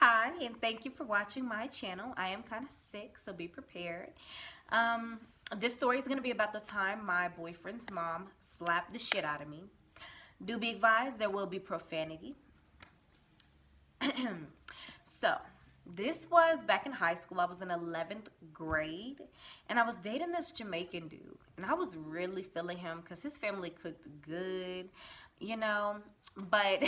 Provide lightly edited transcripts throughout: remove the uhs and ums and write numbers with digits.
Hi, and thank you for watching my channel. I am kind of sick, so be prepared. Um, this story is going to be about the time my boyfriend's mom slapped the shit out of me. Do be advised, there will be profanity. So, this was back in high school. I was in 11th grade, and I was dating this Jamaican dude. And I was really feeling him because his family cooked good, you know. But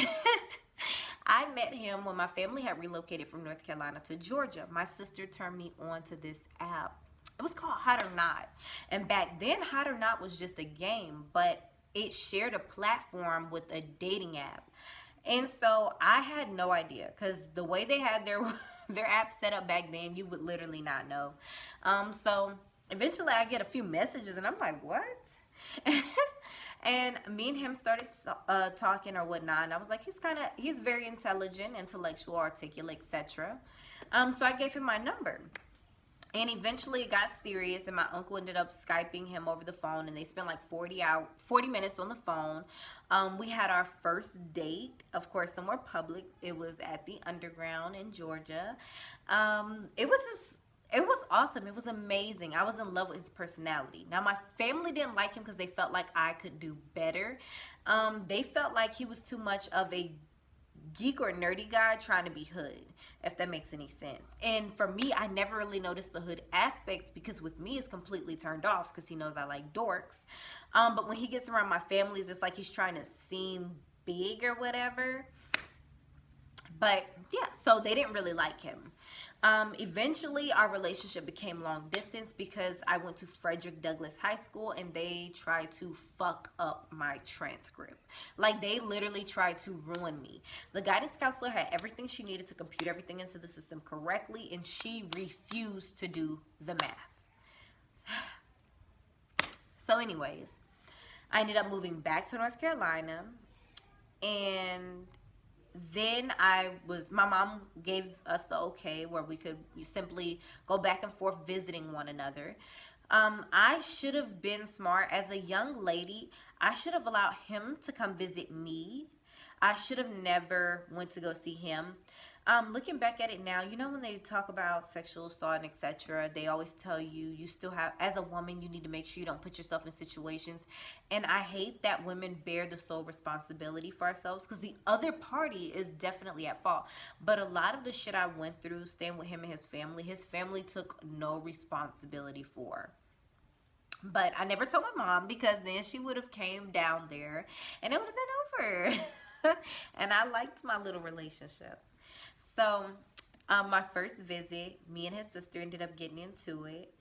I met him when my family had relocated from North Carolina to Georgia. My sister turned me on to this app. It was called Hot or Not. And back then, Hot or Not was just a game, but it shared a platform with a dating app. And so I had no idea because the way they had their their app set up back then, you would literally not know. So eventually I get a few messages and I'm like, what? And me and him started talking or whatnot. And I was like, he's very intelligent, intellectual, articulate, etc. So I gave him my number. And eventually it got serious, and my uncle ended up Skyping him over the phone, and they spent like 40 minutes on the phone. We had our first date, of course, somewhere public. It was at the Underground in Georgia. It was awesome. It was amazing. I was in love with his personality. Now, my family didn't like him because they felt like I could do better. They felt like he was too much of a geek or nerdy guy trying to be hood, if that makes any sense. And for me, I never really noticed the hood aspects because with me it's completely turned off because he knows I like dorks. But when he gets around my families, it's like he's trying to seem big or whatever. But yeah, so they didn't really like him. Eventually, our relationship became long distance because I went to Frederick Douglass High School and they tried to fuck up my transcript. Like, they literally tried to ruin me. The guidance counselor had everything she needed to compute everything into the system correctly, and she refused to do the math. So, anyways, I ended up moving back to North Carolina, and then my mom gave us the okay where we could simply go back and forth visiting one another. I should have been smart as a young lady. I should have allowed him to come visit me. I should have never went to go see him. Looking back at it now, you know when they talk about sexual assault and etc., they always tell you you still have, as a woman, you need to make sure you don't put yourself in situations. And I hate that women bear the sole responsibility for ourselves because the other party is definitely at fault. But a lot of the shit I went through staying with him and his family took no responsibility for. But I never told my mom because then she would have came down there and it would have been over. And I liked my little relationship. So, my first visit, me and his sister ended up getting into it.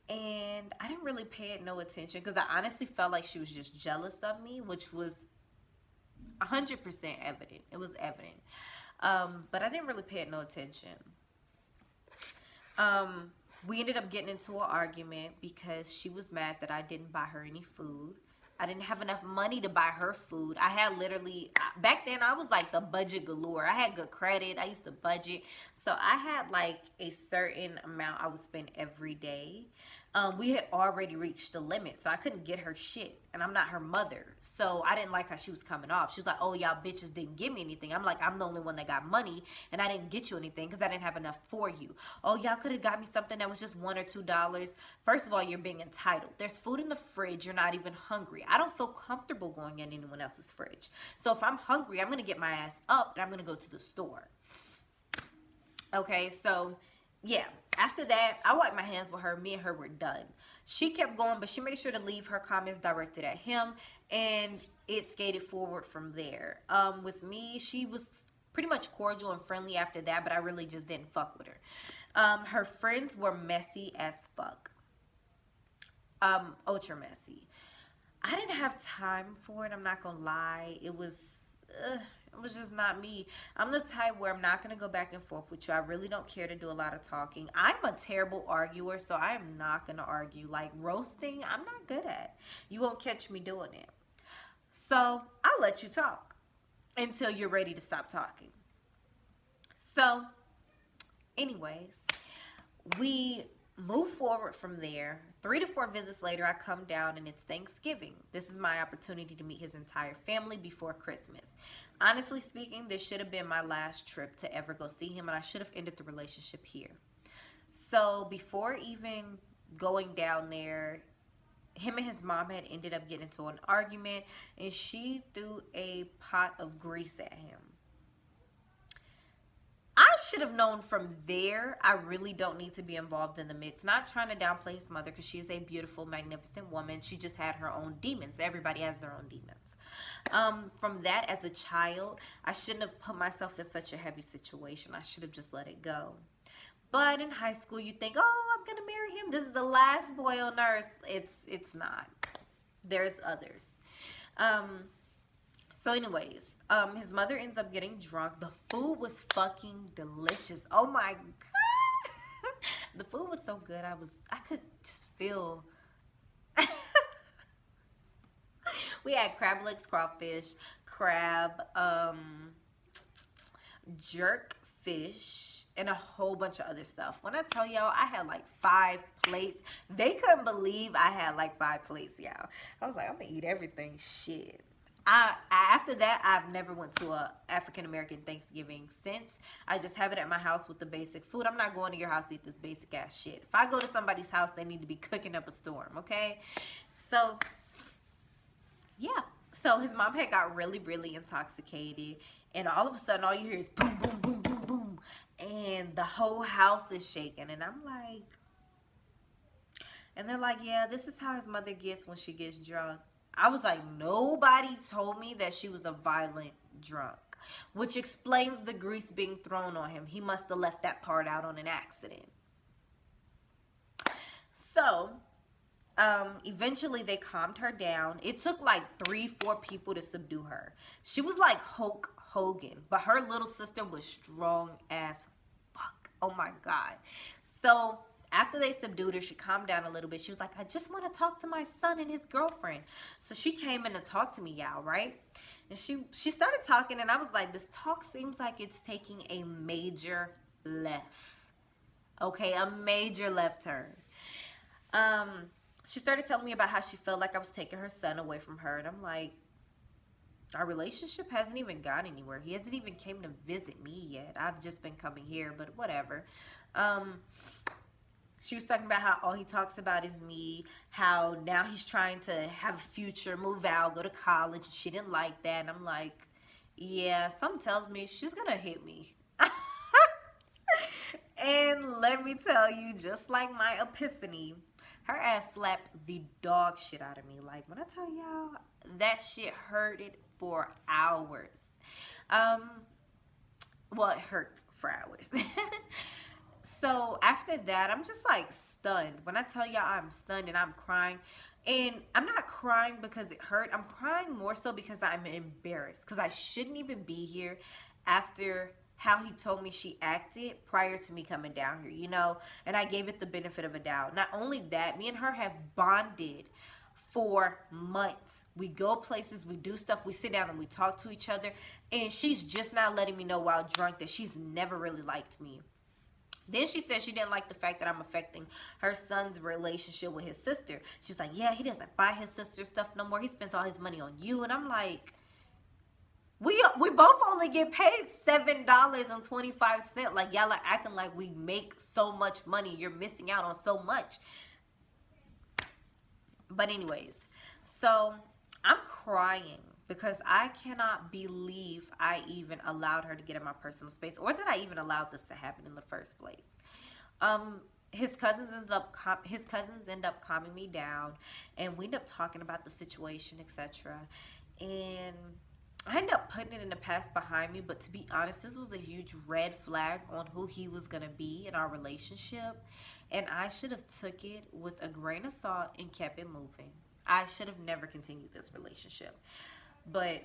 And I didn't really pay it no attention because I honestly felt like she was just jealous of me, which was 100% evident. It was evident. But I didn't really pay it no attention. We ended up getting into an argument because she was mad that I didn't buy her any food. I didn't have enough money to buy her food. I had literally, back then I was like the budget galore. I had good credit. I used to budget. So I had like a certain amount I would spend every day. We had already reached the limit, so I couldn't get her shit. And I'm not her mother. So I didn't like how she was coming off. She was like, oh, y'all bitches didn't give me anything. I'm like, I'm the only one that got money, and I didn't get you anything because I didn't have enough for you. Oh, y'all could have got me something that was just $1 or $2. First of all, you're being entitled. There's food in the fridge. You're not even hungry. I don't feel comfortable going in anyone else's fridge. So if I'm hungry, I'm going to get my ass up, and I'm going to go to the store. Okay, so yeah, after that, I wiped my hands with her. Me and her were done. She kept going, but she made sure to leave her comments directed at him, and it skated forward from there. With me, she was pretty much cordial and friendly after that, but I really just didn't fuck with her. Her friends were messy as fuck. Ultra messy. I didn't have time for it. I'm not gonna lie. It was just not me. I'm the type where I'm not gonna go back and forth with you. I really don't care to do a lot of talking. I'm a terrible arguer, so I am not gonna argue. Like roasting, I'm not good at. You won't catch me doing it. So I'll let you talk until you're ready to stop talking. So, anyways, we moved forward from there 3 to 4 visits later, I come down and it's Thanksgiving. This is my opportunity to meet his entire family before Christmas. Honestly speaking, this should have been my last trip to ever go see him, and I should have ended the relationship here. So before even going down there, him and his mom had ended up getting into an argument, and she threw a pot of grease at him. I should have known from there I really don't need to be involved in the mix. Not trying to downplay his mother, because she is a beautiful, magnificent woman. She just had her own demons. Everybody has their own demons. From that, as a child, I shouldn't have put myself in such a heavy situation. I should have just let it go. But in high school, you think, oh, I'm gonna marry him. This is the last boy on earth. It's not. There's others. So anyways, his mother ends up getting drunk. The food was fucking delicious. Oh my god. The food was so good. I could just feel. We had crab legs, crawfish, crab, jerk fish, and a whole bunch of other stuff. When I tell y'all, I had like 5 plates. They couldn't believe I had like 5 plates, y'all. I was like, I'm gonna eat everything. Shit. After that, I've never went to a African American Thanksgiving since. I just have it at my house with the basic food. I'm not going to your house to eat this basic ass shit. If I go to somebody's house, they need to be cooking up a storm, okay? So yeah. So his mom had got really, really intoxicated, and all of a sudden, all you hear is boom, boom, boom, boom, boom, and the whole house is shaking. And I'm like, and they're like, yeah, this is how his mother gets when she gets drunk. I was like, nobody told me that she was a violent drunk, which explains the grease being thrown on him. He must have left that part out on an accident. So eventually they calmed her down. It took like 3-4 people to subdue her. She was like Hulk Hogan, but her little sister was strong as fuck. Oh my god. So after they subdued her, she calmed down a little bit. She was like, I just want to talk to my son and his girlfriend. So she came in to talk to me, y'all, right? And she started talking, and I was like, this talk seems like it's taking a major left. Okay, a major left turn. She started telling me about how she felt like I was taking her son away from her. And I'm like, our relationship hasn't even gone anywhere. He hasn't even came to visit me yet. I've just been coming here, but whatever. She was talking about how all he talks about is me, how now he's trying to have a future, move out, go to college. She didn't like that. And I'm like, yeah, something tells me she's going to hit me. And let me tell you, just like my epiphany, her ass slapped the dog shit out of me. Like, when I tell y'all, that shit hurted for hours. Well, it hurt for hours. So after that, I'm just like stunned. When I tell y'all I'm stunned and I'm crying, and I'm not crying because it hurt. I'm crying more so because I'm embarrassed, because I shouldn't even be here after how he told me she acted prior to me coming down here, you know, and I gave it the benefit of a doubt. Not only that, me and her have bonded for months. We go places, we do stuff, we sit down and we talk to each other, and she's just now letting me know while drunk that she's never really liked me. Then she said she didn't like the fact that I'm affecting her son's relationship with his sister. She was like, yeah, he doesn't buy his sister stuff no more. He spends all his money on you. And I'm like, we both only get paid $7.25. Like, y'all are acting like we make so much money. You're missing out on so much. But anyways, so I'm crying because I cannot believe I even allowed her to get in my personal space, or that I even allowed this to happen in the first place. His cousins end up calming me down, and we end up talking about the situation, etc. And I ended up putting it in the past behind me. But to be honest, this was a huge red flag on who he was gonna be in our relationship, and I should have took it with a grain of salt and kept it moving. I should have never continued this relationship. But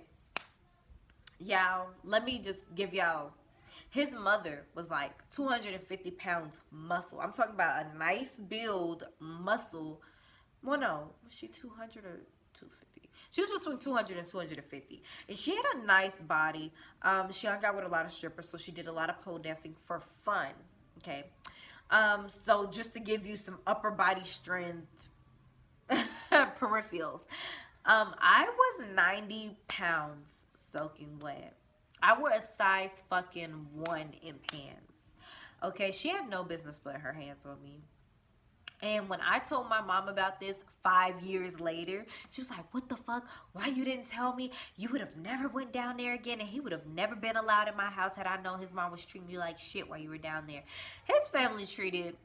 y'all, let me just give y'all, his mother was like 250 pounds muscle. I'm talking about a nice build muscle. Well, no, was she 200 or 250? She was between 200 and 250. And she had a nice body. She hung out with a lot of strippers, so she did a lot of pole dancing for fun. Okay. So just to give you some upper body strength, peripherals. I was 90 pounds soaking wet. I wore a size fucking 1 in pants. Okay, she had no business putting her hands on me. And when I told my mom about this 5 years later, she was like, "What the fuck? Why you didn't tell me? You would have never went down there again, and he would have never been allowed in my house had I known his mom was treating you like shit while you were down there." His family treated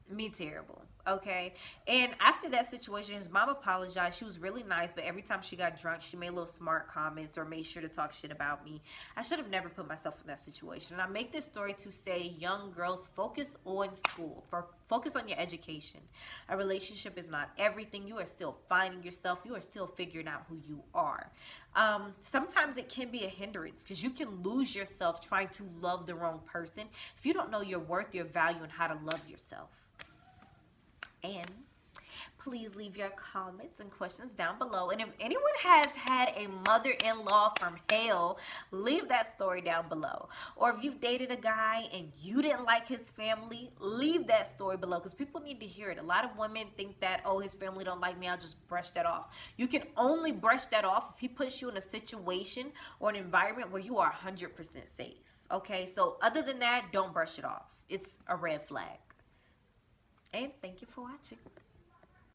me terrible, okay? And after that situation, his mom apologized. She was really nice, but every time she got drunk, she made little smart comments or made sure to talk shit about me. I should have never put myself in that situation. And I make this story to say, young girls, focus on school. Focus on your education. A relationship is not everything. You are still finding yourself. You are still figuring out who you are. Sometimes it can be a hindrance because you can lose yourself trying to love the wrong person if you don't know your worth, your value, and how to love yourself. And please leave your comments and questions down below. And if anyone has had a mother-in-law from hell, leave that story down below. Or if you've dated a guy and you didn't like his family, leave that story below because people need to hear it. A lot of women think that, oh, his family don't like me, I'll just brush that off. You can only brush that off if he puts you in a situation or an environment where you are 100% safe. Okay, so other than that, don't brush it off. It's a red flag. And thank you for watching.